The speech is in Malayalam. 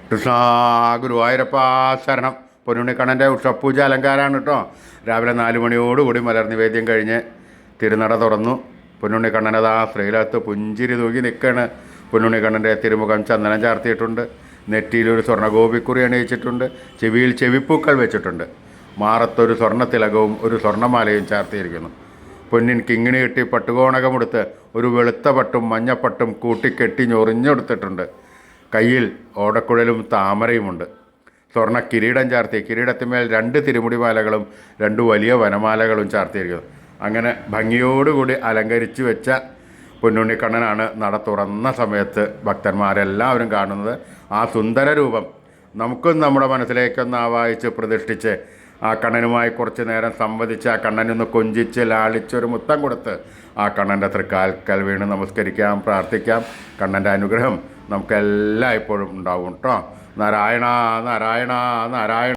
കൃഷ്ണ ഗുരുവായൂരപ്പ ശരണം. പൊന്നുണ്ണിക്കണ്ണൻ്റെ ഉഷപ്പൂജ അലങ്കാരമാണ് കേട്ടോ. രാവിലെ 4 മണിയോടുകൂടി മലർനിവേദ്യം കഴിഞ്ഞ് തിരുനട തുറന്നു. പൊന്നുണ്ണിക്കണ്ണനതാ ശ്രീലകത്ത് പുഞ്ചിരി തൂക്കി നിൽക്കുകയാണ്. പൊന്നുണ്ണിക്കണ്ണൻ്റെ തിരുമുഖം ചന്ദനം ചാർത്തിയിട്ടുണ്ട്. നെറ്റിയിലൊരു സ്വർണ്ണഗോപിക്കുറി അണിയിച്ചിട്ടുണ്ട്. ചെവിയിൽ ചെവിപ്പൂക്കൾ വെച്ചിട്ടുണ്ട്. മാറത്തൊരു സ്വർണ്ണത്തിലകവും ഒരു സ്വർണ്ണമാലയും ചാർത്തിയിരിക്കുന്നു. പൊന്നിൻ കിങ്ങിണി കെട്ടി പട്ടുകോണകമെടുത്ത് ഒരു വെളുത്ത പട്ടും മഞ്ഞപ്പട്ടും കൂട്ടിക്കെട്ടി ഞൊറിഞ്ഞെടുത്തിട്ടുണ്ട്. കയ്യിൽ ഓടക്കുഴലും താമരയുമുണ്ട്. സ്വർണ്ണ കിരീടം ചാർത്തി കിരീടത്തിന്മേൽ 2 തിരുമുടിമാലകളും 2 വലിയ വനമാലകളും ചാർത്തിയിരിക്കുന്നു. അങ്ങനെ ഭംഗിയോടുകൂടി അലങ്കരിച്ചു വെച്ച പൊന്നുണ്ണിക്കണ്ണനാണ് നട തുറന്ന സമയത്ത് ഭക്തന്മാരെല്ലാവരും കാണുന്നത്. ആ സുന്ദര രൂപം നമുക്കും നമ്മുടെ മനസ്സിലേക്കൊന്ന് ആവാഹിച്ച് പ്രതിഷ്ഠിച്ച് ആ കണ്ണനുമായി കുറച്ച് നേരം സംവദിച്ച് ആ കണ്ണനൊന്ന് കൊഞ്ചിച്ച് ലാളിച്ചൊരു മുത്തം കൊടുത്ത് ആ കണ്ണൻ്റെ തൃക്കാൽക്കൽ വീണ് നമസ്കരിക്കാം, പ്രാർത്ഥിക്കാം. കണ്ണൻ്റെ അനുഗ്രഹം നമുക്കെല്ലാം ഇപ്പോഴും ഉണ്ടാവും കേട്ടോ. നാരായണ നാരായണ നാരായണ.